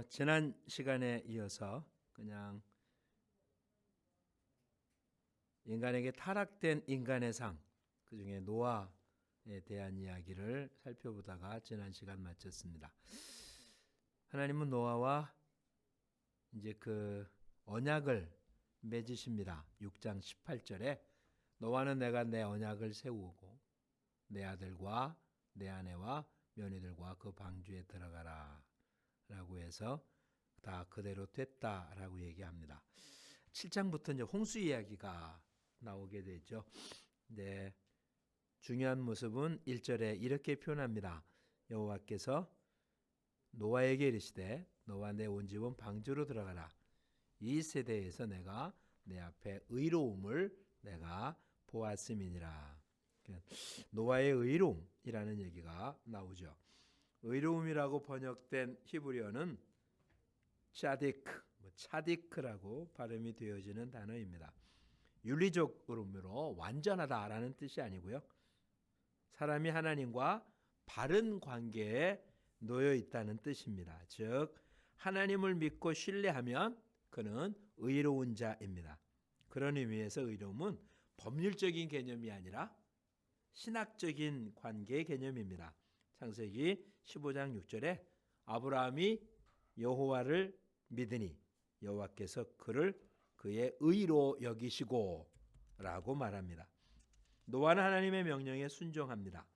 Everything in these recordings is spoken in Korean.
지난 시간에 이어서 그냥 인간에게 타락된 인간의 상, 그 중에 노아에 대한 이야기를 살펴보다가 지난 시간 마쳤습니다. 하나님은 노아와 이제 그 언약을 맺으십니다. 6장 18절에 너와는 내가 내 언약을 세우고 내 아들과 내 아내와 며느리들과 그 방주에 들어가라 라고 해서 다 그대로 됐다라고 얘기합니다. 7장부터 이제 홍수 이야기가 나오게 되죠. 네, 중요한 모습은 1절에 이렇게 표현합니다. 여호와께서 노아에게 이르시되 너와 내 온 집은 방주로 들어가라. 이 세대에서 내가 내 앞에 의로움을 내가 보았음이니라. 노아의 의로움이라는 얘기가 나오죠. 의로움이라고 번역된 히브리어는 차디크라고 발음이 되어지는 단어입니다. 윤리적 의미로 완전하다라는 뜻이 아니고요. 사람이 하나님과 바른 관계에 놓여 있다는 뜻입니다. 즉 하나님을 믿고 신뢰하면 그는 의로운 자입니다. 그런 의미에서 의로움은 법률적인 개념이 아니라 신학적인 관계의 개념입니다. 창세기 15장 6절에 아브라함이 여호와를 믿으니 여호와께서 그를 그의 의로 여기시고 라고 말합니다. 노아는 하나님의 명령에 순종합니다.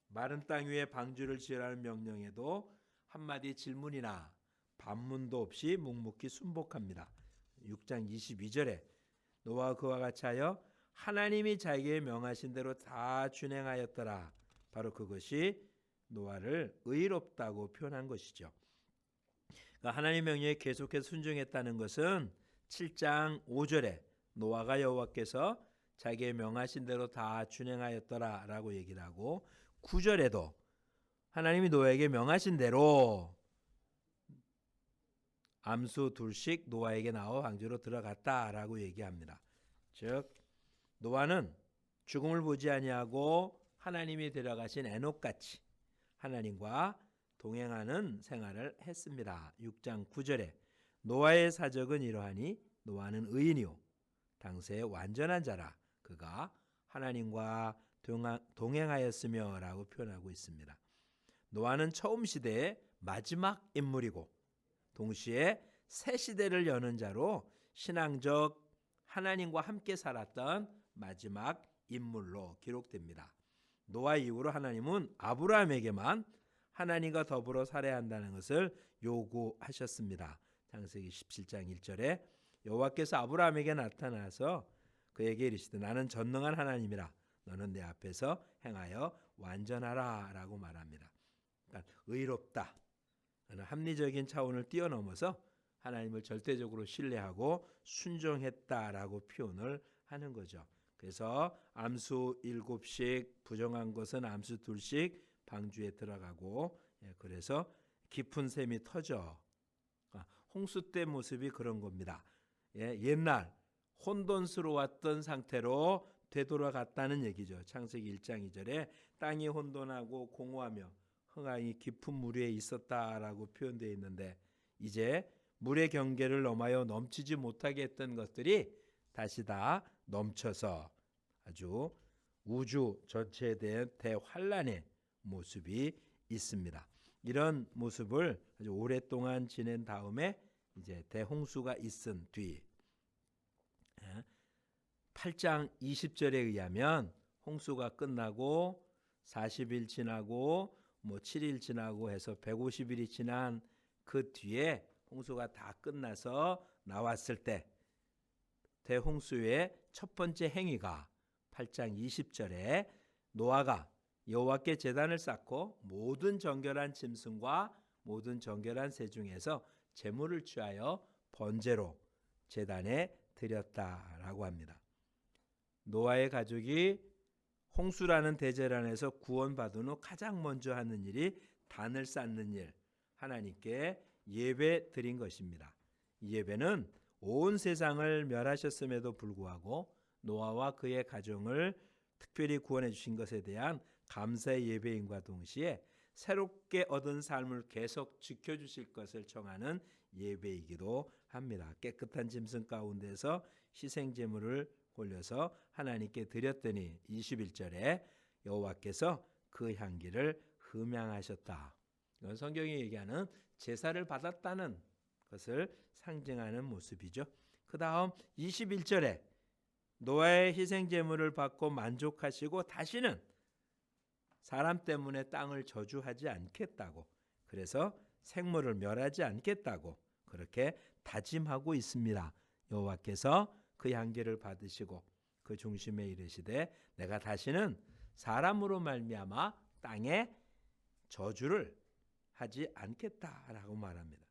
마른 땅 위에 방주를 지으라는 명령에도 한마디 질문이나 반문도 없이 묵묵히 순복합니다. 6장 22절에 노아가 그와 같이 하여 하나님이 자기에게 명하신 대로 다 준행하였더라. 바로 그것이 노아를 의롭다고 표현한 것이죠. 그러니까 하나님 명령에 계속해서 순종했다는 것은 7장 5절에 노아가 여호와께서 자기의 명하신 대로 다 준행하였더라 라고 얘기를 하고 9절에도 하나님이 노아에게 명하신 대로 암수 둘씩 노아에게 나와 방주로 들어갔다라고 얘기합니다. 즉 노아는 죽음을 보지 아니하고 하나님이 데려가신 에녹같이 하나님과 동행하는 생활을 했습니다. 6장 9절에 노아의 사적은 이러하니 노아는 의인이요 당시에 완전한 자라 그가 하나님과 동행하였으며 라고 표현하고 있습니다. 노아는 처음 시대의 마지막 인물이고 동시에 새 시대를 여는 자로 신앙적 하나님과 함께 살았던 마지막 인물로 기록됩니다. 노아 이후로 하나님은 아브라함에게만 하나님과 더불어 살아야 한다는 것을 요구하셨습니다. 창세기 17장 1절에 여호와께서 아브라함에게 나타나서 그에게 이르시되 나는 전능한 하나님이라 너는 내 앞에서 행하여 완전하라 라고 말합니다. 그러니까 의롭다. 합리적인 차원을 뛰어넘어서 하나님을 절대적으로 신뢰하고 순종했다라고 표현을 하는 거죠. 그래서 암수 7씩 부정한 것은 암수 2씩 방주에 들어가고 그래서 깊은 샘이 터져. 홍수 때 모습이 그런 겁니다. 옛날 혼돈스러웠던 상태로 되돌아갔다는 얘기죠. 창세기 1장 2절에 땅이 혼돈하고 공허하며 흥하이 깊은 물 위에 있었다라고 표현되어 있는데 이제 물의 경계를 넘어요 넘치지 못하게 했던 것들이 다시 다 넘쳐서 아주 우주 전체에 대한 대환란의 모습이 있습니다. 이런 모습을 아주 오랫동안 지낸 다음에 이제 대홍수가 있은 뒤 8장 20절에 의하면 홍수가 끝나고 40일 지나고 7일 지나고 해서 150일이 지난 그 뒤에 홍수가 다 끝나서 나왔을 때 대홍수의 첫 번째 행위가 8장 20절에 노아가 여호와께 제단을 쌓고 모든 정결한 짐승과 모든 정결한 새 중에서 제물을 취하여 번제로 제단에 드렸다라고 합니다. 노아의 가족이 홍수라는 대재난에서 구원받은 후 가장 먼저 하는 일이 단을 쌓는 일, 하나님께 예배 드린 것입니다. 이 예배는 온 세상을 멸하셨음에도 불구하고 노아와 그의 가정을 특별히 구원해 주신 것에 대한 감사의 예배임과 동시에 새롭게 얻은 삶을 계속 지켜주실 것을 청하는 예배이기도 합니다. 깨끗한 짐승 가운데서 희생제물을 올려서 하나님께 드렸더니 21절에 여호와께서 그 향기를 흠양하셨다. 이건 성경이 얘기하는 제사를 받았다는 것을 상징하는 모습이죠. 그 다음 21절에 노아의 희생제물을 받고 만족하시고 다시는 사람 때문에 땅을 저주하지 않겠다고, 그래서 생물을 멸하지 않겠다고 그렇게 다짐하고 있습니다. 여호와께서 그 향기를 받으시고 그 중심에 이르시되 내가 다시는 사람으로 말미암아 땅에 저주를 하지 않겠다라고 말합니다.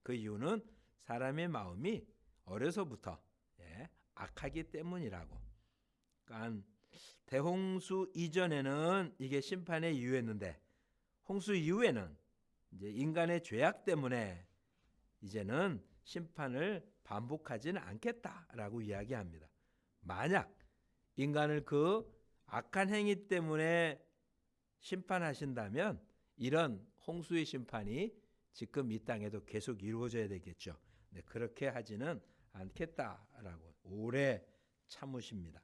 그 이유는 사람의 마음이 어려서부터 악하기 때문이라고. 그러니까 대홍수 이전에는 이게 심판의 이유였는데 홍수 이후에는 이제 인간의 죄악 때문에 이제는 심판을 반복하지는 않겠다라고 이야기합니다. 만약 인간을 그 악한 행위 때문에 심판하신다면 이런 홍수의 심판이 지금 이 땅에도 계속 이루어져야 되겠죠. 네, 그렇게 하지는 않겠다라고 오래 참으십니다.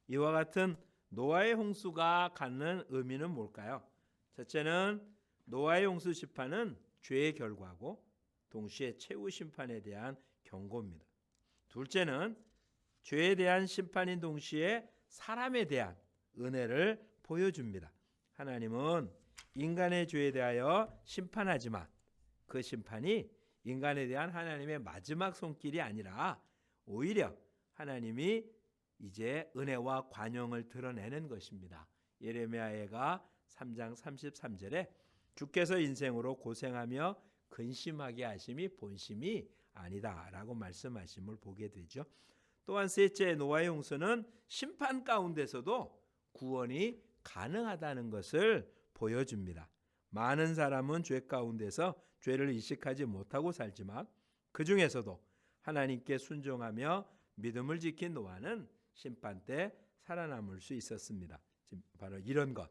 이와 같은 노아의 홍수가 갖는 의미는 뭘까요? 첫째는 노아의 홍수 심판은 죄의 결과고 동시에 최후 심판에 대한 경고입니다. 둘째는 죄에 대한 심판인 동시에 사람에 대한 은혜를 보여줍니다. 하나님은 인간의 죄에 대하여 심판하지만 그 심판이 인간에 대한 하나님의 마지막 손길이 아니라 오히려 하나님이 이제 은혜와 관용을 드러내는 것입니다. 예레미야가 3장 33절에 주께서 인생으로 고생하며 근심하게 하심이 본심이 아니다라고 말씀하심을 보게 되죠. 또한 셋째, 노아의 홍수는 심판 가운데서도 구원이 가능하다는 것을 보여줍니다. 많은 사람은 죄 가운데서 죄를 인식하지 못하고 살지만 그 중에서도 하나님께 순종하며 믿음을 지킨 노아는 심판 때 살아남을 수 있었습니다. 바로 이런 것.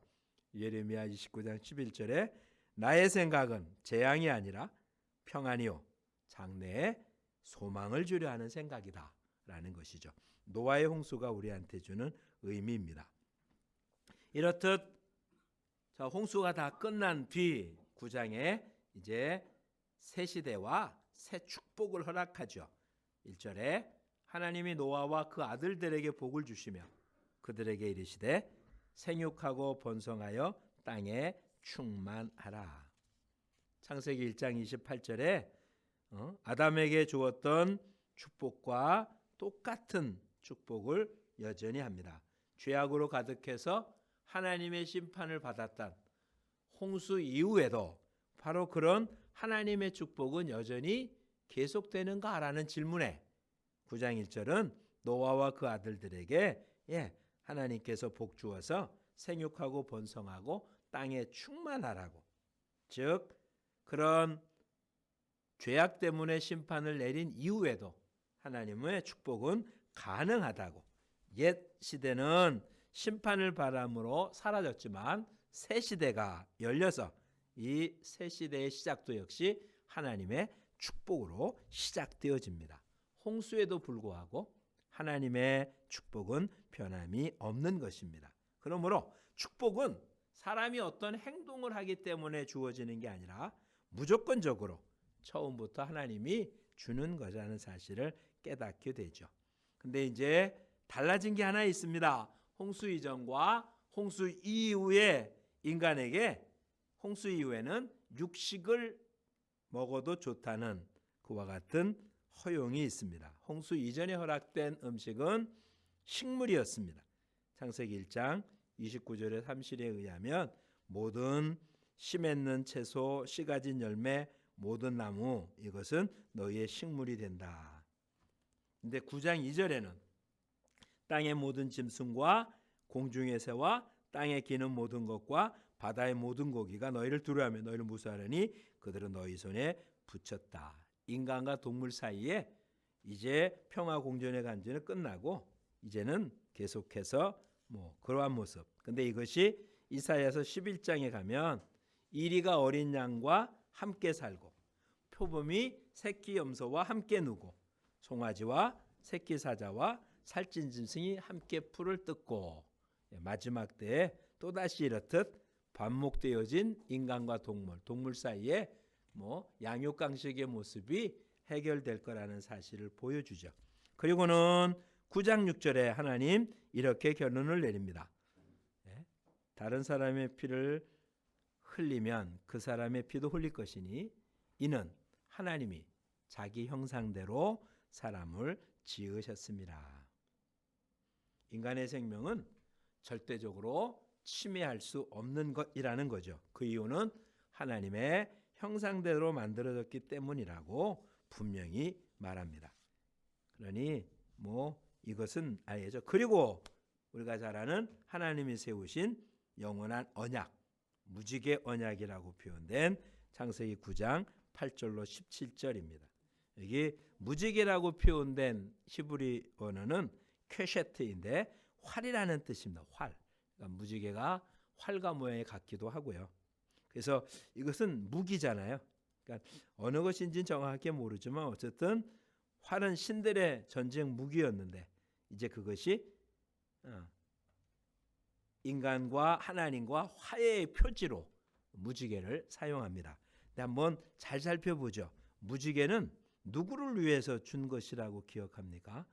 예레미야 29장 11절에 나의 생각은 재앙이 아니라 평안이요 장래에 소망을 주려 하는 생각이다 라는 것이죠. 노아의 홍수가 우리한테 주는 의미입니다. 이렇듯 홍수가 다 끝난 뒤 9장에 이제 새 시대와 새 축복을 허락하죠. 1절에 하나님이 노아와 그 아들들에게 복을 주시며 그들에게 이르시되 생육하고 번성하여 땅에 충만하라. 창세기 1장 28절에 아담에게 주었던 축복과 똑같은 축복을 여전히 합니다. 죄악으로 가득해서 하나님의 심판을 받았던 홍수 이후에도 바로 그런 하나님의 축복은 여전히 계속되는가라는 질문에 9장 1절은 노아와 그 아들들에게 하나님께서 복 주어서 생육하고 번성하고 땅에 충만하라고, 즉 그런 죄악 때문에 심판을 내린 이후에도 하나님의 축복은 가능하다고. 옛 시대는 심판을 바람으로 사라졌지만 새 시대가 열려서 이 새 시대의 시작도 역시 하나님의 축복으로 시작되어집니다. 홍수에도 불구하고 하나님의 축복은 변함이 없는 것입니다. 그러므로 축복은 사람이 어떤 행동을 하기 때문에 주어지는 게 아니라 무조건적으로 처음부터 하나님이 주는 거라는 사실을 깨닫게 되죠. 근데 이제 달라진 게 하나 있습니다. 홍수 이전과 홍수 이후에 인간에게 홍수 이후에는 육식을 먹어도 좋다는 그와 같은 허용이 있습니다. 홍수 이전에 허락된 음식은 식물이었습니다. 창세기 1장 29절의 30절에 의하면 모든 씨 맺는 채소, 씨 가진 열매, 모든 나무 이것은 너희의 식물이 된다. 근데 9장 2절에는 땅의 모든 짐승과 공중의 새와 땅에 기는 모든 것과 바다의 모든 고기가 너희를 두려워하며 너희를 무수하려니 그들은 너희 손에 붙였다. 인간과 동물 사이에 이제 평화 공존의 간증은 끝나고 이제는 계속해서 그러한 모습. 근데 이것이 이사야서 11장에 가면 이리가 어린 양과 함께 살고 표범이 새끼 염소와 함께 누고 송아지와 새끼 사자와 살찐 짐승이 함께 풀을 뜯고 마지막 때에 또다시 이렇듯 반목되어진 인간과 동물 사이에 양육강식의 모습이 해결될 거라는 사실을 보여주죠. 그리고는 9장 6절에 하나님 이렇게 결론을 내립니다. 다른 사람의 피를 흘리면 그 사람의 피도 흘릴 것이니 이는 하나님이 자기 형상대로 사람을 지으셨습니다. 인간의 생명은 절대적으로 침해할 수 없는 것이라는 거죠. 그 이유는 하나님의 형상대로 만들어졌기 때문이라고 분명히 말합니다. 그러니 이것은 알겠죠. 그리고 우리가 잘 아는 하나님이 세우신 영원한 언약, 무지개 언약이라고 표현된 창세기 9장 8절로 17절입니다. 여기 무지개라고 표현된 히브리 언어는 퀘셰트인데 활이라는 뜻입니다. 활. 그러니까 무지개가 활과 모양이 같기도 하고요. 그래서 이것은 무기잖아요. 그러니까 어느 것인지는 정확하게 모르지만 어쨌든 활은 신들의 전쟁 무기였는데 이제 그것이 인간과 하나님과 화해의 표지로 무지개를 사용합니다. 근데 한번 잘 살펴보죠. 무지개는 누구를 위해서 준 것이라고 기억합니까?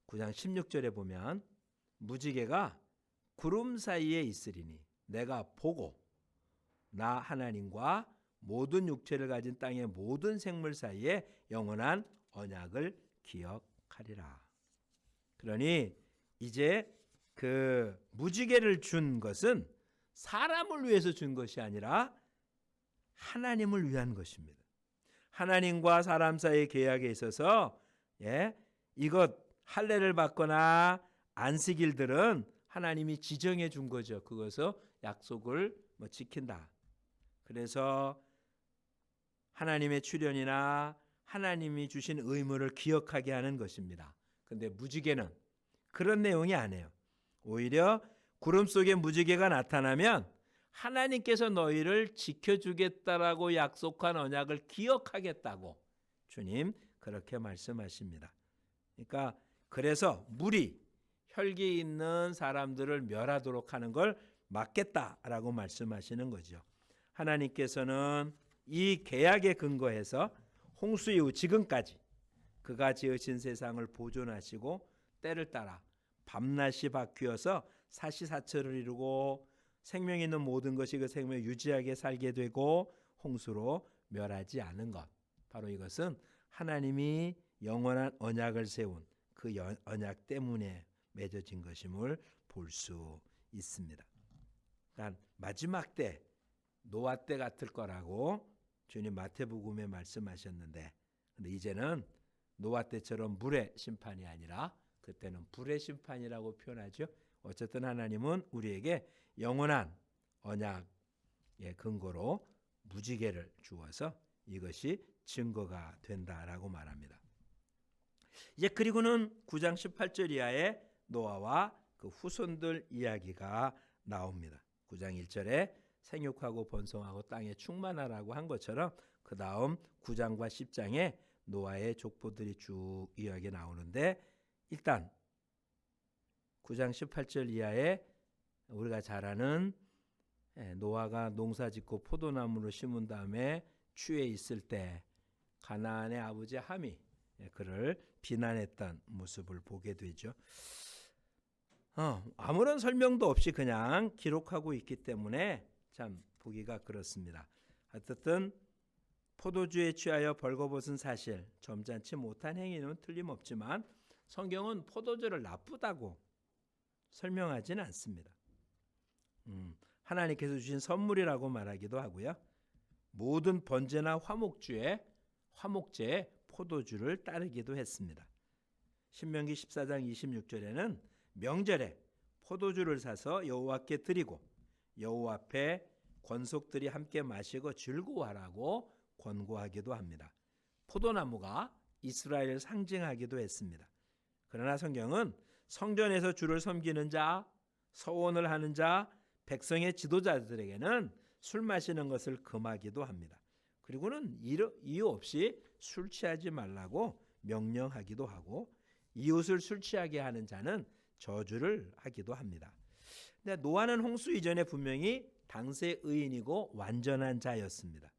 9장 16절에 보면 무지개가 구름 사이에 있으리니 내가 보고 나 하나님과 모든 육체를 가진 땅의 모든 생물 사이에 영원한 언약을 기억하리라. 그러니 이제 그 무지개를 준 것은 사람을 위해서 준 것이 아니라 하나님을 위한 것입니다. 하나님과 사람 사이의 계약에 있어서 이것 할례를 받거나 안식일들은 하나님이 지정해 준 거죠. 그것을 약속을 지킨다. 그래서 하나님의 출현이나 하나님이 주신 의무를 기억하게 하는 것입니다. 그런데 무지개는 그런 내용이 아니에요. 오히려 구름 속에 무지개가 나타나면 하나님께서 너희를 지켜주겠다라고 약속한 언약을 기억하겠다고 주님 그렇게 말씀하십니다. 그러니까 그래서 물이 혈기 있는 사람들을 멸하도록 하는 걸 막겠다라고 말씀하시는 거죠. 하나님께서는 이 계약에 근거해서 홍수 이후 지금까지 그가 지으신 세상을 보존하시고 때를 따라 밤낮이 바뀌어서 사시사철을 이루고 생명 있는 모든 것이 그 생명을 유지하게 살게 되고 홍수로 멸하지 않은 것, 바로 이것은 하나님이 영원한 언약을 세운 그 언약 때문에 맺어진 것임을 볼 수 있습니다. 그러니까 마지막 때 노아 때 같을 거라고 주님 마태복음에 말씀하셨는데, 근데 이제는 노아 때처럼 물의 심판이 아니라 그때는 불의 심판이라고 표현하죠. 어쨌든 하나님은 우리에게 영원한 언약의 근거로 무지개를 주어서 이것이 증거가 된다라고 말합니다. 이제 그리고는 9장 18절 이하에 노아와 그 후손들 이야기가 나옵니다. 9장 1절에 생육하고 번성하고 땅에 충만하라고 한 것처럼 그 다음 9장과 10장에 노아의 족보들이 쭉 이야기 나오는데, 일단 9장 18절 이하에 우리가 잘 아는 노아가 농사짓고 포도나무를 심은 다음에 추에 있을 때 가나안의 아버지 함이 그를 비난했던 모습을 보게 되죠. 아무런 설명도 없이 그냥 기록하고 있기 때문에 참 보기가 그렇습니다. 어쨌든 포도주에 취하여 벌거벗은 사실, 점잖지 못한 행위는 틀림없지만 성경은 포도주를 나쁘다고 설명하지는 않습니다. 하나님께서 주신 선물이라고 말하기도 하고요. 모든 번제나 화목제에 포도주를 따르기도 했습니다. 신명기 14장 26절에는 명절에 포도주를 사서 여호와께 드리고 여호와 앞에 권속들이 함께 마시고 즐거워하라고 권고하기도 합니다. 포도나무가 이스라엘을 상징하기도 했습니다. 그러나 성경은 성전에서 주를 섬기는 자, 서원을 하는 자, 백성의 지도자들에게는 술 마시는 것을 금하기도 합니다. 그리고는 이유 없이 술 취하지 말라고 명령하기도 하고 이웃을 술 취하게 하는 자는 저주를 하기도 합니다. 근데 노아는 홍수 이전에 분명히 당시의 의인이고 완전한 자였습니다.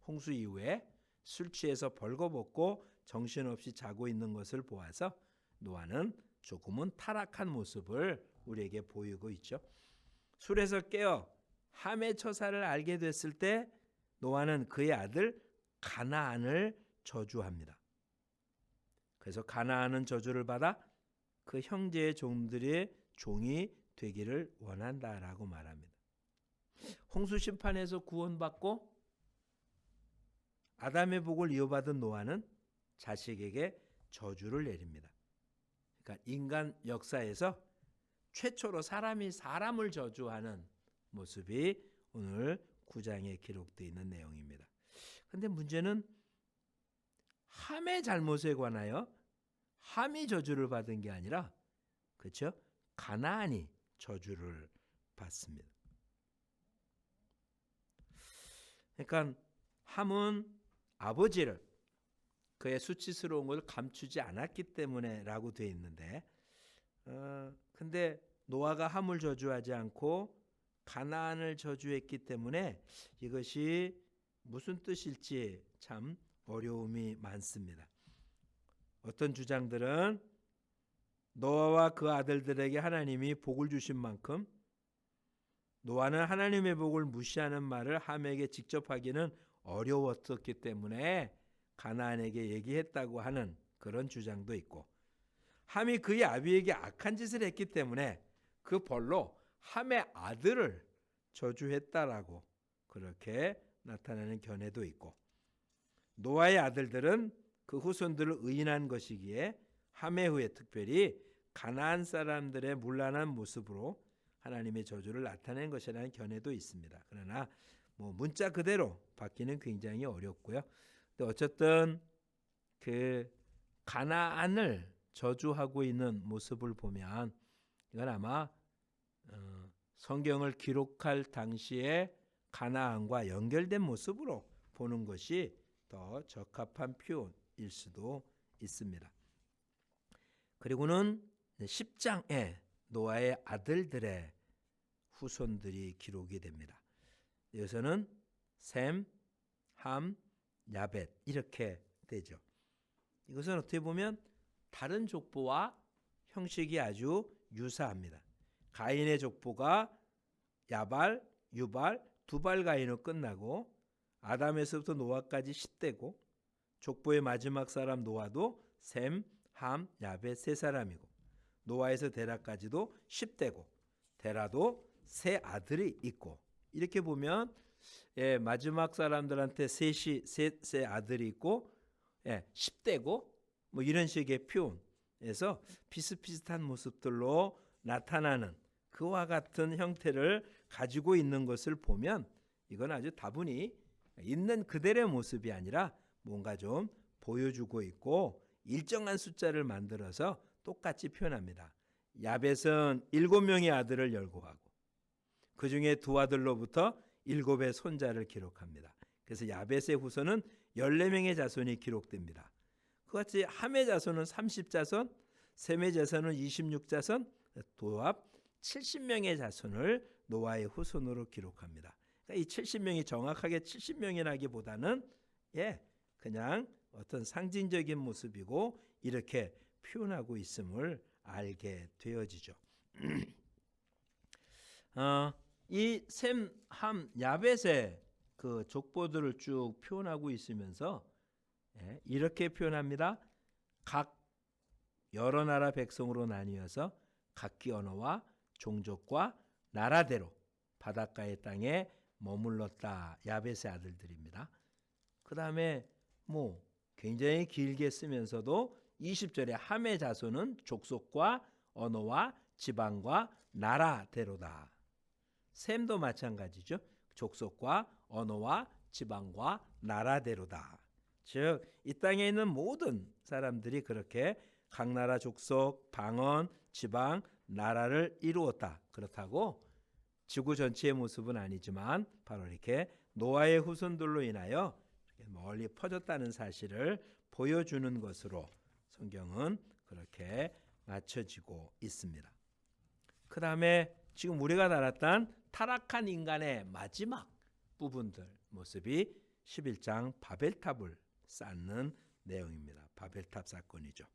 홍수 이후에 술 취해서 벌거벗고 정신없이 자고 있는 것을 보아서 노아는 조금은 타락한 모습을 우리에게 보이고 있죠. 술에서 깨어 함의 처사를 알게 됐을 때 노아는 그의 아들 가나안을 저주합니다. 그래서 가나안은 저주를 받아 그 형제의 종들의 종이 되기를 원한다라고 말합니다. 홍수 심판에서 구원받고 아담의 복을 이어받은 노아는 자식에게 저주를 내립니다. 그러니까 인간 역사에서 최초로 사람이 사람을 저주하는 모습이 오늘 9장에 기록되어 있는 내용입니다. 그런데 문제는 함의 잘못에 관하여 함이 저주를 받은 게 아니라 그렇죠? 가나안이 저주를 받습니다. 그러니까 함은 아버지를 그의 수치스러운 것을 감추지 않았기 때문에라고 되어 있는데 근데 노아가 함을 저주하지 않고 가나안을 저주했기 때문에 이것이 무슨 뜻일지 참 어려움이 많습니다. 어떤 주장들은 노아와 그 아들들에게 하나님이 복을 주신 만큼 노아는 하나님의 복을 무시하는 말을 함에게 직접 하기는 어려웠었기 때문에 가나안에게 얘기했다고 하는 그런 주장도 있고 함이 그의 아비에게 악한 짓을 했기 때문에 그 벌로 함의 아들을 저주했다라고 그렇게 나타나는 견해도 있고 노아의 아들들은 그 후손들을 의인한 것이기에 함의 후에 특별히 가나안 사람들의 문란한 모습으로 하나님의 저주를 나타낸 것이라는 견해도 있습니다. 그러나 문자 그대로 받기는 굉장히 어렵고요. 근데 어쨌든 그 가나안을 저주하고 있는 모습을 보면 이건 아마 성경을 기록할 당시에 가나안과 연결된 모습으로 보는 것이 더 적합한 표현일 수도 있습니다. 그리고는 10장에 노아의 아들들의 후손들이 기록이 됩니다. 여기서는 셈, 함, 야벳 이렇게 되죠. 이것은 어떻게 보면 다른 족보와 형식이 아주 유사합니다. 가인의 족보가 야발, 유발, 두발 가인으로 끝나고 아담에서부터 노아까지 10대고 족보의 마지막 사람 노아도 셈, 함, 야벳 세 사람이고 노아에서 데라까지도 10대고 데라도 세 아들이 있고 이렇게 보면 마지막 사람들한테 세 아들이 있고 10대고 이런 식의 표현에서 비슷비슷한 모습들로 나타나는 그와 같은 형태를 가지고 있는 것을 보면 이건 아주 다분히 있는 그대로의 모습이 아니라 뭔가 좀 보여주고 있고 일정한 숫자를 만들어서 똑같이 표현합니다. 야벳은 7명의 아들을 열거하고 그 중에 두 아들로부터 7의 손자를 기록합니다. 그래서 야벳의 후손은 14명의 자손이 기록됩니다. 그같이 함의 자손은 30자손, 셈의 자손은 26자손, 도합 70명의 자손을 노아의 후손으로 기록합니다. 그러니까 이 70명이 정확하게 70명이라기보다는 그냥 어떤 상징적인 모습이고 이렇게 표현하고 있음을 알게 되어지죠. 이 셈, 함, 야벳의 그 족보들을 쭉 표현하고 있으면서 이렇게 표현합니다. 각 여러 나라 백성으로 나뉘어서 각기 언어와 종족과 나라대로 바닷가의 땅에 머물렀다. 야벳의 아들들입니다. 그 다음에 굉장히 길게 쓰면서도 20절에 함의 자손은 족속과 언어와 지방과 나라대로다. 셈도 마찬가지죠. 족속과 언어와 지방과 나라대로다. 즉 이 땅에 있는 모든 사람들이 그렇게 각 나라 족속, 방언, 지방, 나라를 이루었다. 그렇다고 지구 전체의 모습은 아니지만 바로 이렇게 노아의 후손들로 인하여 멀리 퍼졌다는 사실을 보여주는 것으로 성경은 그렇게 맞춰지고 있습니다. 그 다음에 지금 우리가 다뤘던 타락한 인간의 마지막 부분들 모습이 11장 바벨탑을 쌓는 내용입니다. 바벨탑 사건이죠.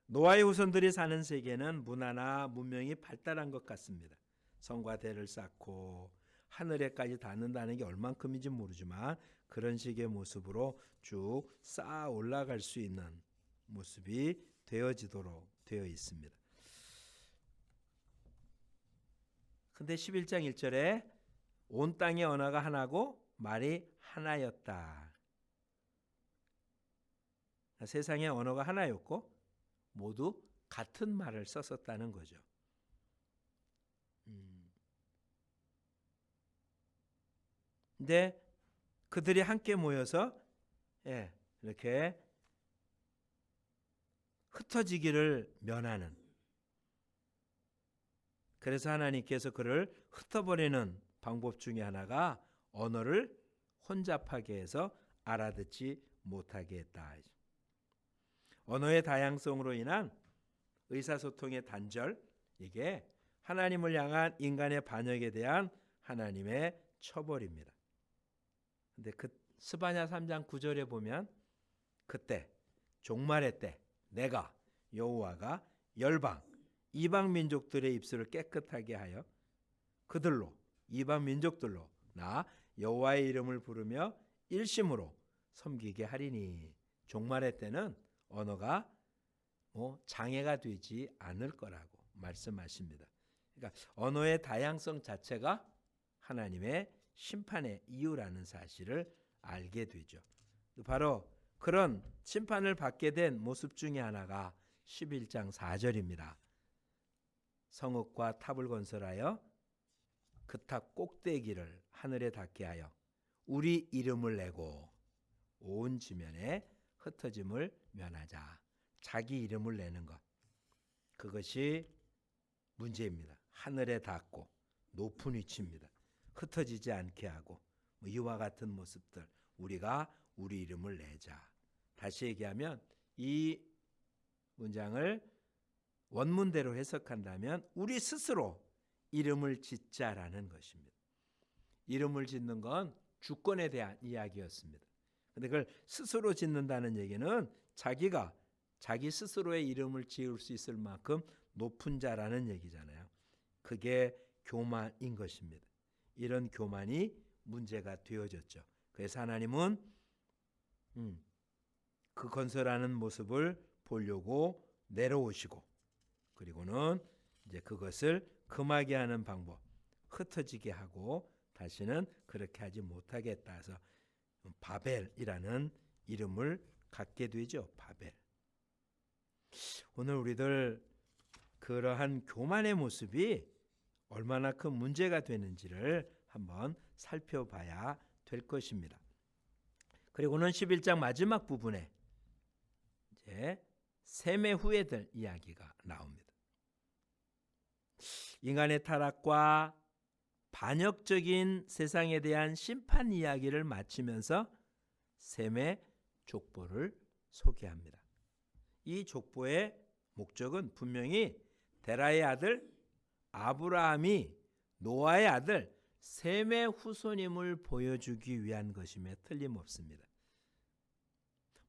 노아의 후손들이 사는 세계는 문화나 문명이 발달한 것 같습니다. 성과 대를 쌓고 하늘에까지 닿는다는 게 얼만큼인지 모르지만 그런 식의 모습으로 쭉 쌓아 올라갈 수 있는 모습이 되어지도록 되어 있습니다. 근데 11장 1절에 온 땅의 언어가 하나고 말이 하나였다. 세상의 언어가 하나였고 모두 같은 말을 썼었다는 거죠. 근데 그들이 함께 모여서 이렇게 흩어지기를 면하는, 그래서 하나님께서 그를 흩어버리는 방법 중에 하나가 언어를 혼잡하게 해서 알아듣지 못하게 했다. 언어의 다양성으로 인한 의사소통의 단절, 이게 하나님을 향한 인간의 반역에 대한 하나님의 처벌입니다. 근데 그 스바냐 3장 9절에 보면 그때 종말의 때 내가 여호와가 열방 이방 민족들의 입술을 깨끗하게 하여 그들로 이방 민족들로 나 여호와의 이름을 부르며 일심으로 섬기게 하리니. 종말의 때는 언어가 장애가 되지 않을 거라고 말씀하십니다. 그러니까 언어의 다양성 자체가 하나님의 심판의 이유라는 사실을 알게 되죠. 바로 그런 심판을 받게 된 모습 중에 하나가 11장 4절입니다. 성읍과 탑을 건설하여 그 탑 꼭대기를 하늘에 닿게 하여 우리 이름을 내고 온 지면에 흩어짐을 면하자. 자기 이름을 내는 것, 그것이 문제입니다. 하늘에 닿고 높은 위치입니다. 흩어지지 않게 하고 이와 같은 모습들, 우리가 우리 이름을 내자. 다시 얘기하면 이 문장을 원문대로 해석한다면 우리 스스로 이름을 짓자라는 것입니다. 이름을 짓는 건 주권에 대한 이야기였습니다. 그런데 그걸 스스로 짓는다는 얘기는 자기가 자기 스스로의 이름을 지을 수 있을 만큼 높은 자라는 얘기잖아요. 그게 교만인 것입니다. 이런 교만이 문제가 되어졌죠. 그래서 하나님은 그 건설하는 모습을 보려고 내려오시고, 그리고는 이제 그것을 금하게 하는 방법, 흩어지게 하고 다시는 그렇게 하지 못하겠다 해서 바벨이라는 이름을 갖게 되죠. 바벨. 오늘 우리들 그러한 교만의 모습이 얼마나 큰 문제가 되는지를 한번 살펴봐야 될 것입니다. 그리고는 11장 마지막 부분에 이제 셈의 후예들 이야기가 나옵니다. 인간의 타락과 반역적인 세상에 대한 심판 이야기를 마치면서 셈의 족보를 소개합니다. 이 족보의 목적은 분명히 데라의 아들 아브라함이 노아의 아들 셈의 후손임을 보여주기 위한 것임에 틀림없습니다.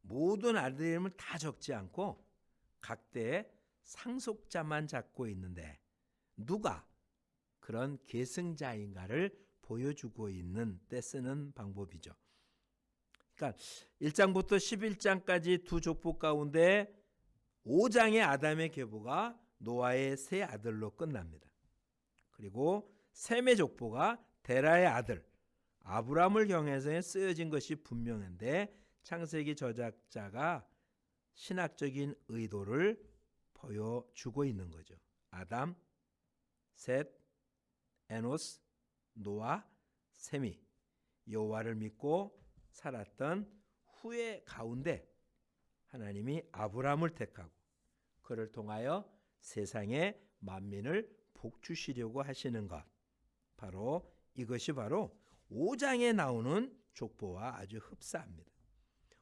모든 아들 이름을 다 적지 않고 각대의 상속자만 잡고 있는데 누가 그런 계승자인가를 보여주고 있는 때 쓰는 방법이죠. 그러니까 1장부터 11장까지 두 족보 가운데 5장의 아담의 계보가 노아의 세 아들로 끝납니다. 그리고 셈의 족보가 데라의 아들 아브라함을 경해서 쓰여진 것이 분명한데 창세기 저작자가 신학적인 의도를 보여주고 있는 거죠. 아담, 셋, 에노스, 노아, 셈이 여호와를 믿고 살았던 후에 가운데 하나님이 아브라함을 택하고 그를 통하여 세상의 만민을 복 주시려고 하시는 것, 바로 이것이 바로 5장에 나오는 족보와 아주 흡사합니다.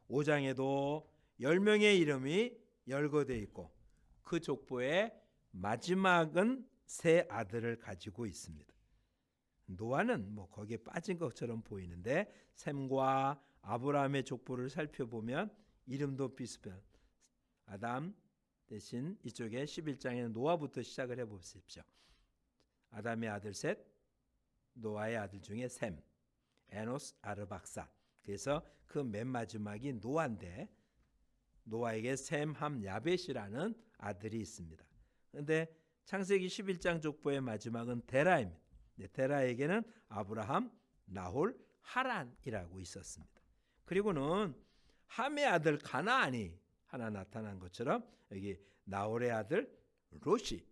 5장에도 10명의 이름이 열거되어 있고 그 족보의 마지막은 세 아들을 가지고 있습니다. 노아는 거기에 빠진 것처럼 보이는데 셈과 아브라함의 족보를 살펴보면 이름도 비슷한 아담 대신 이쪽에 11장에는 노아부터 시작을 해보십시오. 아담의 아들 셋, 노아의 아들 중에 셈, 에노스, 아르박사. 그래서 그 맨 마지막이 노아인데 노아에게 셈, 함, 야벳이라는 아들이 있습니다. 그런데 창세기 11장 족보의 마지막은 데라입니다. 데라에게는 아브라함, 나홀, 하란이라고 있었습니다. 그리고는 함의 아들 가나안이 하나 나타난 것처럼 여기 나홀의 아들 롯이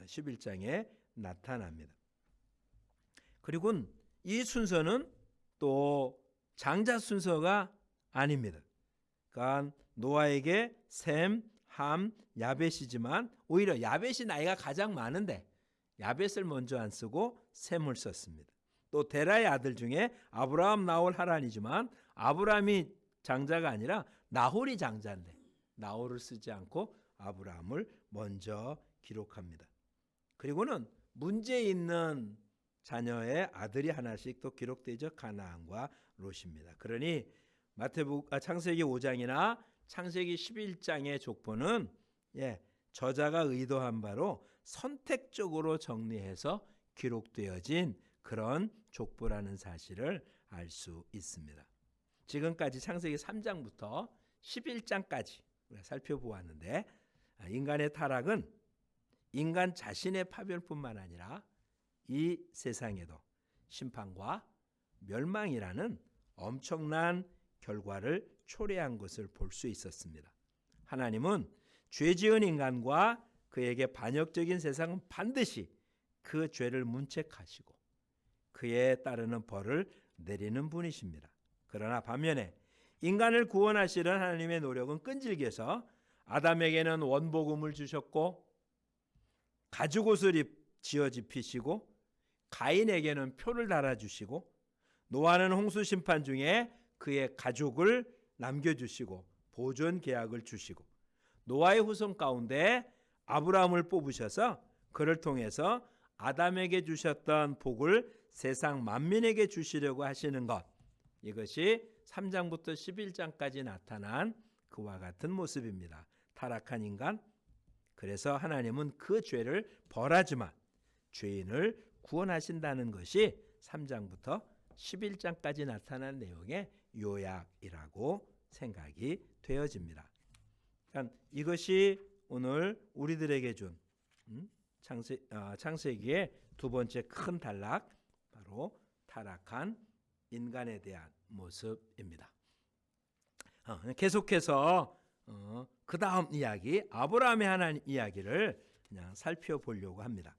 11장에 나타납니다. 그리고 이 순서는 또 장자 순서가 아닙니다. 그러니까 노아에게 셈, 함, 야벳이지만 오히려 야벳이 나이가 가장 많은데 야벳을 먼저 안 쓰고 셈을 썼습니다. 또 데라의 아들 중에 아브라함, 나홀, 하란이지만 아브라함이 장자가 아니라 나홀이 장자인데 나홀을 쓰지 않고 아브라함을 먼저 기록합니다. 그리고는 문제 있는 자녀의 아들이 하나씩 또 기록되죠. 가나안과 롯입니다. 그러니 창세기 5장이나 창세기 11장의 족보는 저자가 의도한 바로 선택적으로 정리해서 기록되어진 그런 족보라는 사실을 알 수 있습니다. 지금까지 창세기 3장부터 11장까지 살펴보았는데 인간의 타락은 인간 자신의 파멸뿐만 아니라 이 세상에도 심판과 멸망이라는 엄청난 결과를 초래한 것을 볼 수 있었습니다. 하나님은 죄 지은 인간과 그에게 반역적인 세상은 반드시 그 죄를 문책하시고 그에 따르는 벌을 내리는 분이십니다. 그러나 반면에 인간을 구원하시는 하나님의 노력은 끈질겨서 아담에게는 원복음을 주셨고 가죽옷을 지어 입히시고 가인에게는 표를 달아주시고 노아는 홍수 심판 중에 그의 가족을 남겨주시고 보존 계약을 주시고 노아의 후손 가운데 아브라함을 뽑으셔서 그를 통해서 아담에게 주셨던 복을 세상 만민에게 주시려고 하시는 것, 이것이 3장부터 11장까지 나타난 그와 같은 모습입니다. 타락한 인간, 그래서 하나님은 그 죄를 벌하지만 죄인을 구원하신다는 것이 3장부터 11장까지 나타난 내용의 요약이라고 생각이 되어집니다. 그러니까 이것이 오늘 우리들에게 준 창세기의 두 번째 큰 단락, 바로 타락한 인간에 대한 모습입니다. 계속해서 그 다음 이야기, 아브라함의 하나님 이야기를 그냥 살펴보려고 합니다.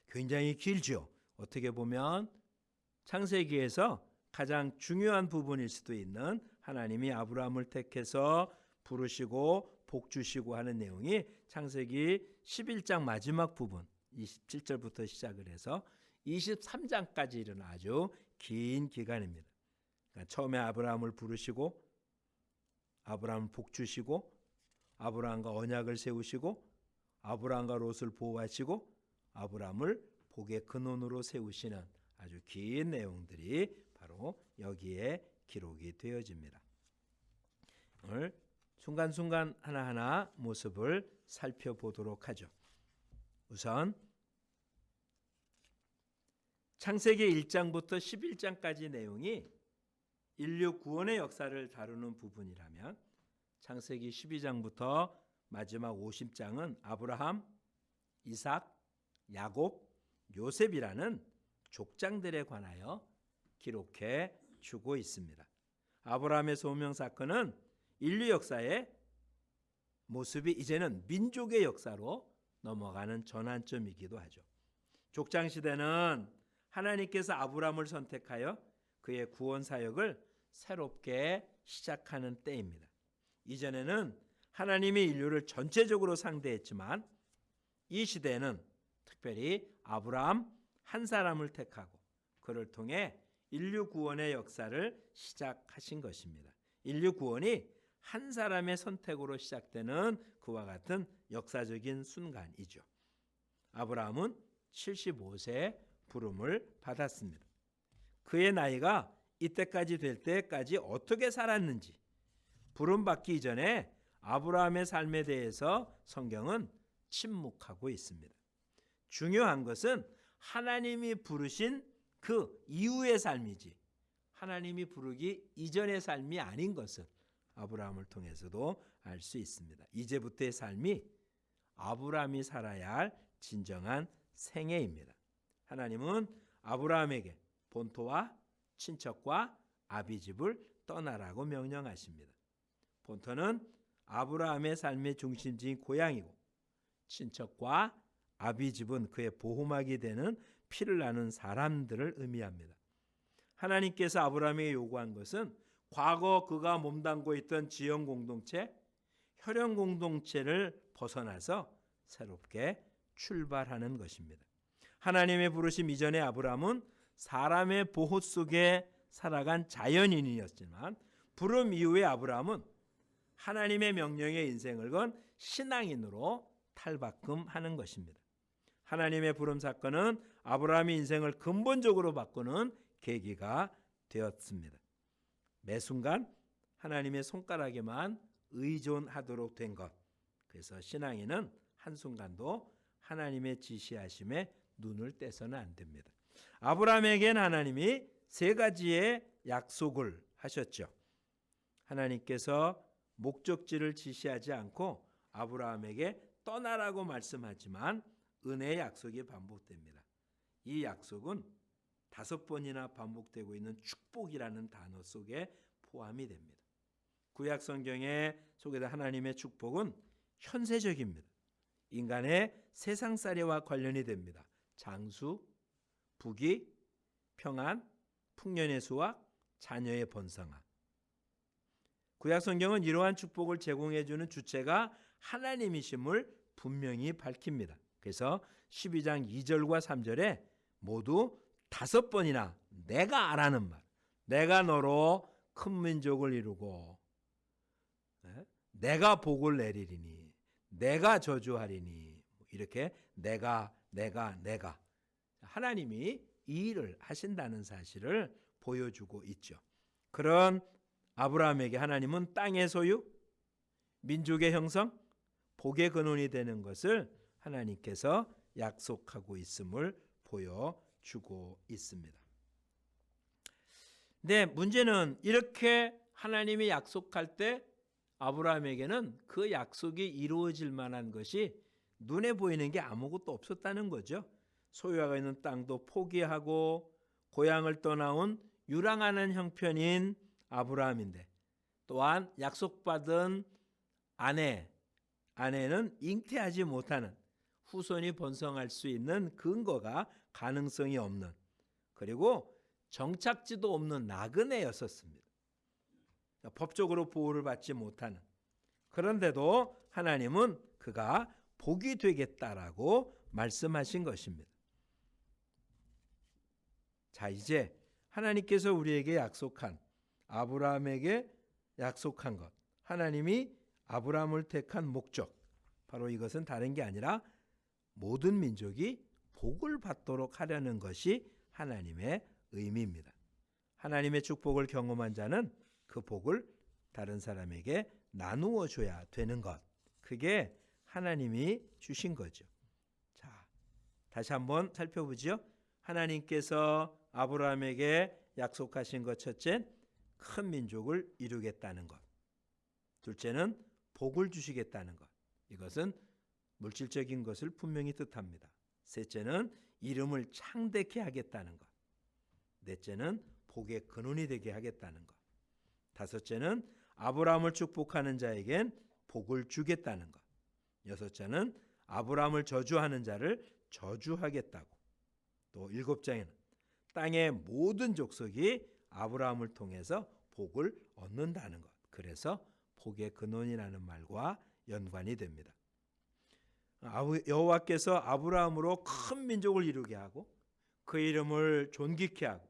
굉장히 길죠. 어떻게 보면 창세기에서 가장 중요한 부분일 수도 있는 하나님이 아브라함을 택해서 부르시고 복 주시고 하는 내용이 창세기 11장 마지막 부분 27절부터 시작을 해서 23장까지 이르는 아주 긴 기간입니다. 그러니까 처음에 아브라함을 부르시고 아브라함을 복 주시고 아브라함과 언약을 세우시고 아브라함과 롯을 보호하시고 아브라함을 복의 근원으로 세우시는 아주 긴 내용들이 바로 여기에 기록이 되어집니다. 오늘 순간순간 하나하나 모습을 살펴보도록 하죠. 우선 창세기 1장부터 11장까지 내용이 인류 구원의 역사를 다루는 부분이라면 창세기 12장부터 마지막 50장은 아브라함, 이삭, 야곱, 요셉이라는 족장들에 관하여 기록해 주고 있습니다. 아브라함의 소명 사건은 인류 역사의 모습이 이제는 민족의 역사로 넘어가는 전환점이기도 하죠. 족장 시대는 하나님께서 아브라함을 선택하여 그의 구원 사역을 새롭게 시작하는 때입니다. 이전에는 하나님이 인류를 전체적으로 상대했지만 이 시대에는 특별히 아브라함 한 사람을 택하고 그를 통해 인류 구원의 역사를 시작하신 것입니다. 인류 구원이 한 사람의 선택으로 시작되는 그와 같은 역사적인 순간이죠. 아브라함은 75세에 부름을 받았습니다. 그의 나이가 이때까지 될 때까지 어떻게 살았는지 부름받기 이전에 아브라함의 삶에 대해서 성경은 침묵하고 있습니다. 중요한 것은 하나님이 부르신 그 이후의 삶이지 하나님이 부르기 이전의 삶이 아닌 것을 아브라함을 통해서도 알 수 있습니다. 이제부터의 삶이 아브라함이 살아야 할 진정한 생애입니다. 하나님은 아브라함에게 본토와 친척과 아비집을 떠나라고 명령하십니다. 본토는 아브라함의 삶의 중심지인 고향이고 친척과 아비집은 그의 보호막이 되는 피를 나눈 사람들을 의미합니다. 하나님께서 아브라함에게 요구한 것은 과거 그가 몸담고 있던 지형 공동체, 혈연 공동체를 벗어나서 새롭게 출발하는 것입니다. 하나님의 부르심 이전에 아브라함은 사람의 보호 속에 살아간 자연인이었지만 부름 이후에 아브라함은 하나님의 명령에 인생을 건 신앙인으로 탈바꿈하는 것입니다. 하나님의 부름 사건은 아브라함의 인생을 근본적으로 바꾸는 계기가 되었습니다. 매 순간 하나님의 손가락에만 의존하도록 된 것. 그래서 신앙인은 한순간도 하나님의 지시하심에 눈을 떼서는 안 됩니다. 아브라함에겐 하나님이 세 가지의 약속을 하셨죠. 하나님께서 목적지를 지시하지 않고 아브라함에게 떠나라고 말씀하지만 은혜의 약속이 반복됩니다. 이 약속은 5번이나 반복되고 있는 축복이라는 단어 속에 포함이 됩니다. 구약 성경에 소개된 하나님의 축복은 현세적입니다. 인간의 세상살이와 관련이 됩니다. 장수, 부귀, 평안, 풍년의 수확, 자녀의 번성함. 구약 성경은 이러한 축복을 제공해 주는 주체가 하나님이심을 분명히 밝힙니다. 그래서 12장 2절과 3절에 모두 5번이나 내가 아라는 말, 내가 너로 큰 민족을 이루고 내가 복을 내리리니 내가 저주하리니 이렇게 내가 하나님이 이 일을 하신다는 사실을 보여주고 있죠. 그런 아브라함에게 하나님은 땅의 소유, 민족의 형성, 복의 근원이 되는 것을 하나님께서 약속하고 있음을 보여주고 있습니다. 근데 문제는 이렇게 하나님이 약속할 때 아브라함에게는 그 약속이 이루어질 만한 것이 눈에 보이는 게 아무것도 없었다는 거죠. 소유하고 있는 땅도 포기하고 고향을 떠나온 유랑하는 형편인 아브라함인데 또한 약속받은 아내는 잉태하지 못하는 후손이 번성할 수 있는 근거가 가능성이 없는 그리고 정착지도 없는 나그네였었습니다. 법적으로 보호를 받지 못하는 그런데도 하나님은 그가 복이 되겠다라고 말씀하신 것입니다. 자, 이제 하나님께서 우리에게 약속한 아브라함에게 약속한 것 하나님이 아브라함을 택한 목적 바로 이것은 다른 게 아니라 모든 민족이 복을 받도록 하려는 것이 하나님의 의미입니다. 하나님의 축복을 경험한 자는 그 복을 다른 사람에게 나누어 줘야 되는 것 그게 하나님이 주신 거죠. 자, 다시 한번 살펴보죠. 하나님께서 아브라함에게 약속하신 것 첫째, 큰 민족을 이루겠다는 것. 둘째는 복을 주시겠다는 것. 이것은 물질적인 것을 분명히 뜻합니다. 셋째는 이름을 창대케 하겠다는 것. 넷째는 복의 근원이 되게 하겠다는 것. 다섯째는 아브라함을 축복하는 자에겐 복을 주겠다는 것. 여섯째는 아브라함을 저주하는 자를 저주하겠다고. 또 일곱째는 땅의 모든 족속이 아브라함을 통해서 복을 얻는다는 것. 그래서 복의 근원이라는 말과 연관이 됩니다. 여호와께서 아브라함으로 큰 민족을 이루게 하고 그 이름을 존귀케 하고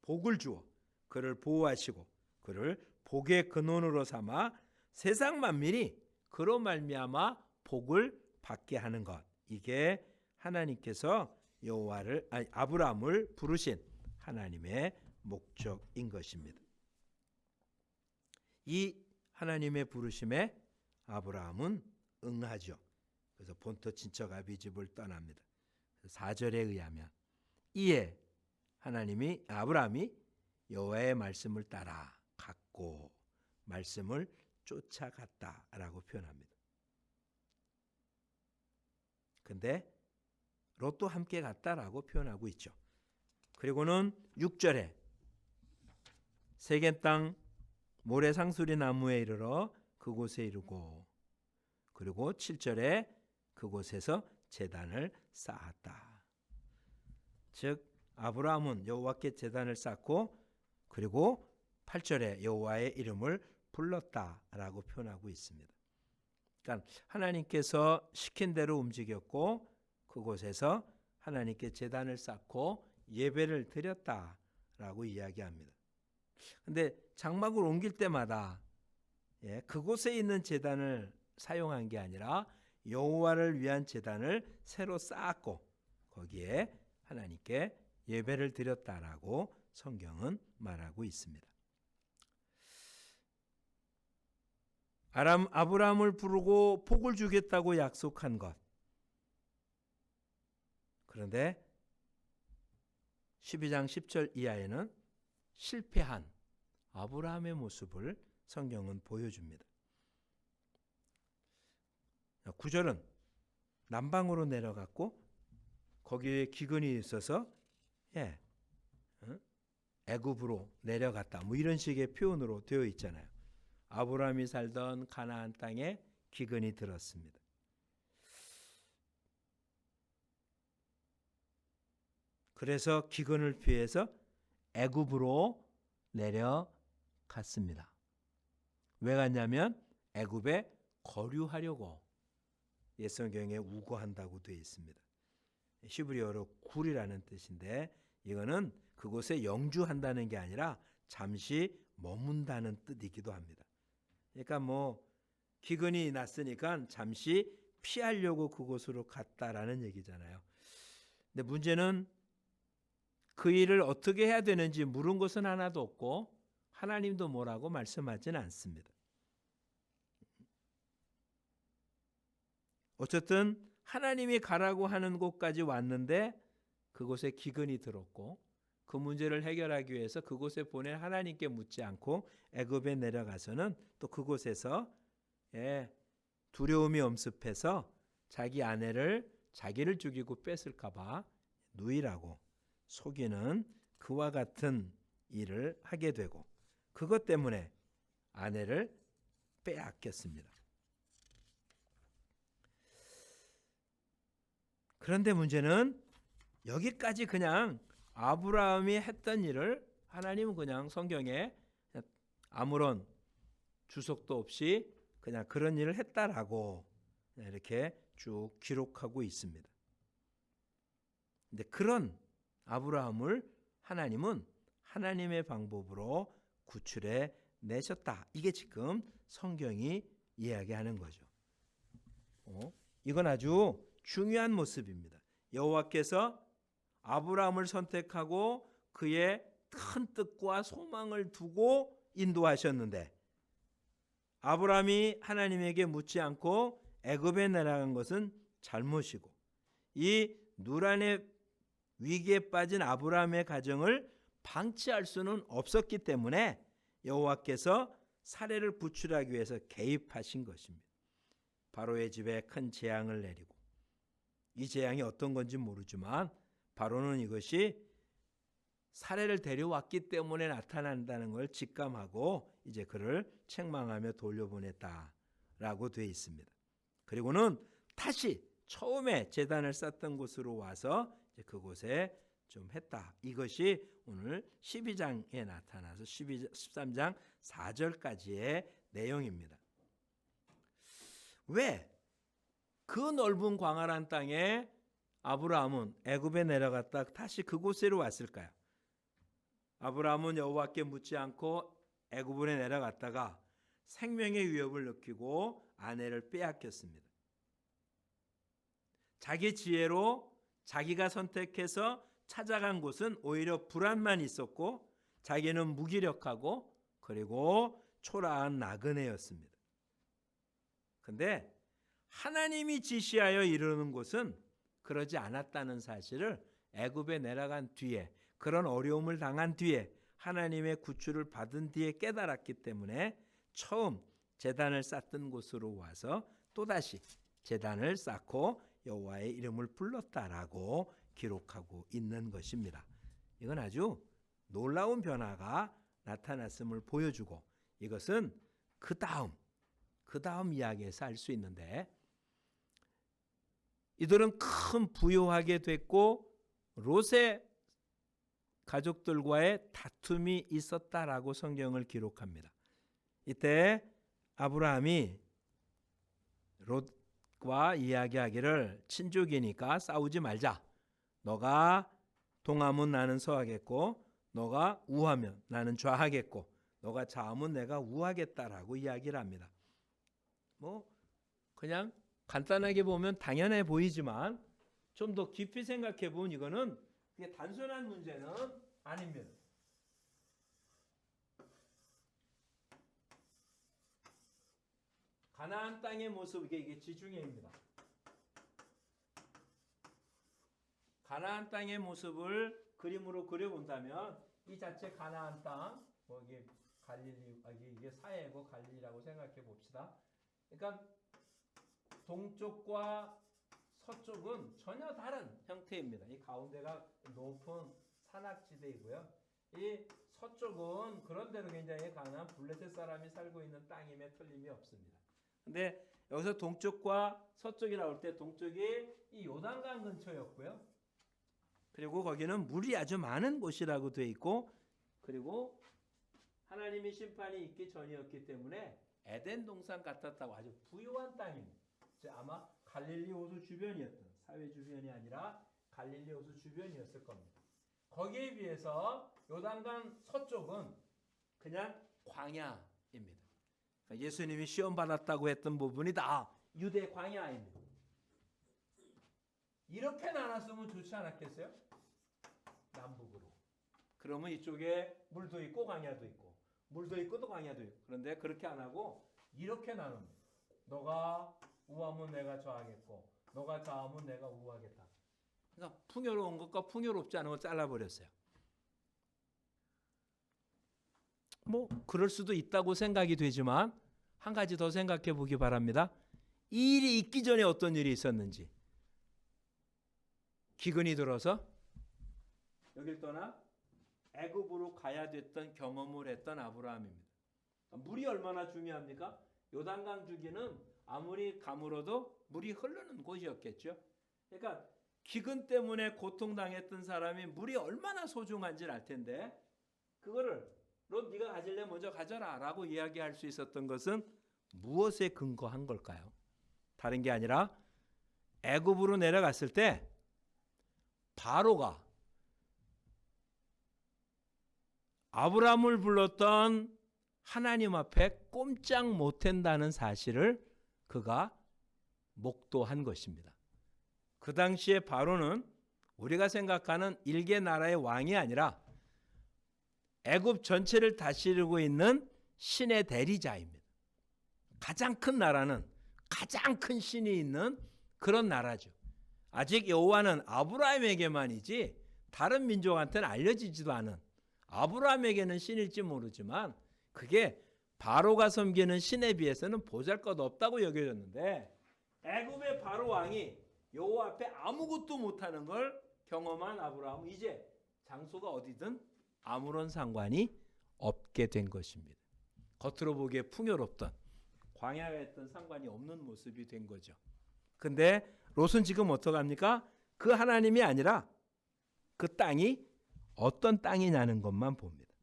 복을 주어 그를 보호하시고 그를 복의 근원으로 삼아 세상 만민이 그로 말미암아 복을 받게 하는 것. 이게 하나님께서 아브라함을 부르신 하나님의 목적인 것입니다. 이 하나님의 부르심에 아브라함은 응하죠. 그래서 본토 친척 아비집을 떠납니다. 4절에 의하면 이에 아브라함이 여호와의 말씀을 따라 갔고 말씀을 쫓아갔다라고 표현합니다. 근데 롯도 함께 갔다라고 표현하고 있죠. 그리고는 6절에 세겜 땅 모래 상수리 나무에 이르러 그곳에 이르고 그리고 7절에 그곳에서 제단을 쌓았다. 즉 아브라함은 여호와께 제단을 쌓고 그리고 8절에 여호와의 이름을 불렀다라고 표현하고 있습니다. 그러니까 하나님께서 시킨 대로 움직였고 그곳에서 하나님께 제단을 쌓고 예배를 드렸다라고 이야기합니다. 근데 장막을 옮길 때마다 그곳에 있는 제단을 사용한 게 아니라 여호와를 위한 제단을 새로 쌓았고 거기에 하나님께 예배를 드렸다라고 성경은 말하고 있습니다. 아브라함을 부르고 복을 주겠다고 약속한 것. 그런데 12장 10절 이하에는 실패한 아브라함의 모습을 성경은 보여줍니다. 9절은 남방으로 내려갔고 거기에 기근이 있어서 애굽으로 내려갔다. 뭐 이런 식의 표현으로 되어 있잖아요. 아브라함이 살던 가나안 땅에 기근이 들었습니다. 그래서 기근을 피해서 애굽으로 내려갔습니다. 왜 갔냐면 애굽에 거류하려고 옛성경에 우거한다고 되어 있습니다. 히브리어로 굴이라는 뜻인데 이거는 그곳에 영주한다는 게 아니라 잠시 머문다는 뜻이기도 합니다. 그러니까 뭐 기근이 났으니까 잠시 피하려고 그곳으로 갔다라는 얘기잖아요. 근데 문제는 그 일을 어떻게 해야 되는지 물은 것은 하나도 없고 하나님도 뭐라고 말씀하지는 않습니다. 어쨌든 하나님이 가라고 하는 곳까지 왔는데 그곳에 기근이 들었고 그 문제를 해결하기 위해서 그곳에 보낸 하나님께 묻지 않고 애굽에 내려가서는 또 그곳에서 두려움이 엄습해서 자기 아내를 자기를 죽이고 뺏을까 봐 누이라고 속이는 그와 같은 일을 하게 되고 그것 때문에 아내를 빼앗겼습니다. 그런데 문제는 여기까지 그냥 아브라함이 했던 일을 하나님은 그냥 성경에 아무런 주석도 없이 그냥 그런 일을 했다라고 이렇게 쭉 기록하고 있습니다. 근데 그런 아브라함을 하나님은 하나님의 방법으로 구출해 내셨다. 이게 지금 성경이 이야기하는 거죠. 이건 아주 중요한 모습입니다. 여호와께서 아브라함을 선택하고 그의 큰 뜻과 소망을 두고 인도하셨는데 아브라함이 하나님에게 묻지 않고 애굽에 내려간 것은 잘못이고 이 누란의 위기에 빠진 아브라함의 가정을 방치할 수는 없었기 때문에 여호와께서 사례를 구출하기 위해서 개입하신 것입니다. 바로의 집에 큰 재앙을 내리고 이 재앙이 어떤 건지 모르지만 바로는 이것이 사례를 데려왔기 때문에 나타난다는 걸 직감하고 이제 그를 책망하며 돌려보냈다라고 되어 있습니다. 그리고는 다시 처음에 제단을 쌓던 곳으로 와서 이제 그곳에 좀 했다. 이것이 오늘 12장에 나타나서 13장 4절까지의 내용입니다. 왜 그 넓은 광활한 땅에 아브라함은 애굽에 내려갔다 다시 그곳으로 왔을까요? 아브라함은 여호와께 묻지 않고 애굽에 내려갔다가 생명의 위협을 느끼고 아내를 빼앗겼습니다. 자기 지혜로 자기가 선택해서 찾아간 곳은 오히려 불안만 있었고 자기는 무기력하고 그리고 초라한 나그네였습니다. 근데 하나님이 지시하여 이루는 곳은 그러지 않았다는 사실을 애굽에 내려간 뒤에 그런 어려움을 당한 뒤에 하나님의 구출을 받은 뒤에 깨달았기 때문에 처음 제단을 쌓던 곳으로 와서 또다시 제단을 쌓고 여호와의 이름을 불렀다라고 기록하고 있는 것입니다. 이건 아주 놀라운 변화가 나타났음을 보여주고 이것은 그 다음 이야기에서 알 수 있는데 이들은 큰 부유하게 됐고 롯의 가족들과의 다툼이 있었다라고 성경을 기록합니다. 이때 아브라함이 롯과 이야기하기를 친족이니까 싸우지 말자. 너가 동하면 나는 서하겠고 너가 우하면 나는 좌하겠고 너가 좌하면 내가 우하겠다라고 이야기를 합니다. 뭐 그냥 간단하게 보면 당연해 보이지만 좀 더 깊이 생각해 보면 이거는 그게 단순한 문제는 아닙니다. 가나안 땅의 모습 이게 지중해입니다. 가나안 땅의 모습을 그림으로 그려본다면 이 자체 가나안 땅, 뭐 이게 갈릴리, 이게 사해고 갈릴리라고 생각해 봅시다. 그러니까 동쪽과 서쪽은 전혀 다른 형태입니다. 이 가운데가 높은 산악지대이고요. 이 서쪽은 그런대로 굉장히 가난한 블레셋 사람이 살고 있는 땅임에 틀림이 없습니다. 근데 여기서 동쪽과 서쪽이 나올 때 동쪽이 이 요단강 근처였고요. 그리고 거기는 물이 아주 많은 곳이라고 되어 있고 그리고 하나님의 심판이 있기 전이었기 때문에 에덴 동산 같았다고 아주 부유한 땅입니다. 아마 갈릴리 호수 주변이었던 사회 주변이 아니라 갈릴리 호수 주변이었을 겁니다. 거기에 비해서 요단강 서쪽은 그냥 광야입니다. 예수님이 시험 받았다고 했던 부분이 다 유대 광야입니다. 이렇게 나눴으면 좋지 않았겠어요? 남북으로. 그러면 이쪽에 물도 있고 광야도 있고 물도 있고 또 광야도 있고 그런데 그렇게 안 하고 이렇게 나눕니다. 너가 우하면 내가 좌하겠고 너가 좌하면 내가 우하겠다. 그러니까 풍요로운 것과 풍요롭지 않은 거 잘라버렸어요. 뭐 그럴 수도 있다고 생각이 되지만 한 가지 더 생각해 보기 바랍니다. 이 일이 있기 전에 어떤 일이 있었는지. 기근이 들어서 여길 떠나 애굽으로 가야 됐던 경험을 했던 아브라함입니다. 물이 얼마나 중요합니까? 요단강 주기는 아무리 가물어도 물이 흐르는 곳이었겠죠. 그러니까 기근 때문에 고통당했던 사람이 물이 얼마나 소중한지를 알 텐데 그거를 롯 네가 가질래 먼저 가져라 라고 이야기할 수 있었던 것은 무엇에 근거한 걸까요? 다른 게 아니라 애굽으로 내려갔을 때 바로가 아브라함을 불렀던 하나님 앞에 꼼짝 못한다는 사실을 그가 목도한 것입니다. 그 당시에 바로는 우리가 생각하는 일개 나라의 왕이 아니라 애굽 전체를 다스리고 있는 신의 대리자입니다. 가장 큰 나라는 가장 큰 신이 있는 그런 나라죠. 아직 여호와는 아브라함에게만이지 다른 민족한테는 알려지지도 않은 아브라함에게는 신일지 모르지만 그게 바로가 섬기는 신에 비해서는 보잘것없다고 여겨졌는데 애굽의 바로 왕이 여호와 앞에 아무것도 못하는 걸 경험한 아브라함은 이제 장소가 어디든 아무런 상관이 없게 된 것입니다. 겉으로 보기에 풍요롭던 광야에 했던 상관이 없는 모습이 된 거죠. 근데 롯은 지금 어떡합니까? 그 하나님이 아니라 그 땅이 어떤 땅이냐는 것만 봅니다.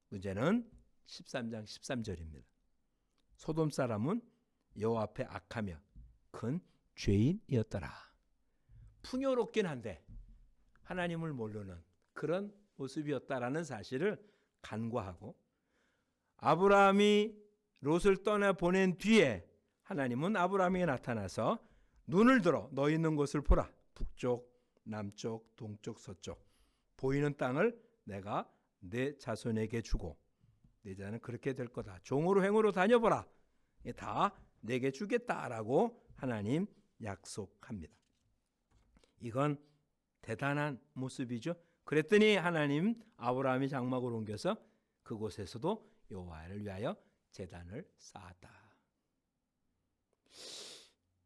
문제는 13장 13절입니다. 소돔 사람은 여호와 앞에 악하며 큰 죄인이었더라. 풍요롭긴 한데 하나님을 모르는 그런 모습이었다라는 사실을 간과하고, 아브라함이 롯을 떠나 보낸 뒤에 하나님은 아브라함에게 나타나서 눈을 들어 너 있는 곳을 보라. 북쪽, 남쪽, 동쪽, 서쪽 보이는 땅을 내가 내 자손에게 주고 내 자는 그렇게 될 거다. 종으로 행으로 다녀보라. 다 내게 주겠다라고 하나님 약속합니다. 이건 대단한 모습이죠. 그랬더니 하나님 아브라함이 장막을 옮겨서 그곳에서도 여호와를 위하여 제단을 쌓았다.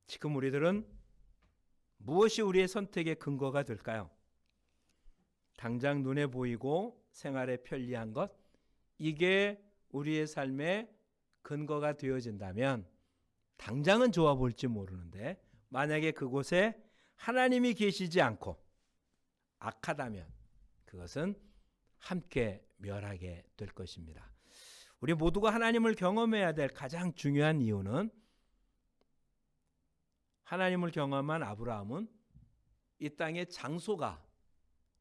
지금 우리들은 무엇이 우리의 선택의 근거가 될까요? 당장 눈에 보이고 생활에 편리한 것, 이게 우리의 삶의 근거가 되어진다면 당장은 좋아 보일지 모르는데, 만약에 그곳에 하나님이 계시지 않고 악하다면 그것은 함께 멸하게 될 것입니다. 우리 모두가 하나님을 경험해야 될 가장 중요한 이유는, 하나님을 경험한 아브라함은 이 땅의 장소가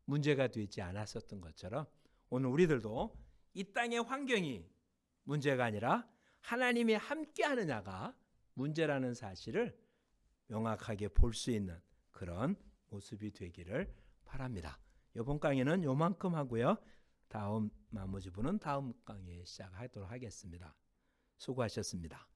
문제가 되지 않았었던 것처럼 오늘 우리들도 이 땅의 환경이 문제가 아니라 하나님이 함께 하느냐가 문제라는 사실을 명확하게 볼 수 있는 그런 모습이 되기를 바랍니다. 이번 강의는 요만큼 하고요. 다음 나머지 분은 다음 강의에 시작하도록 하겠습니다. 수고하셨습니다.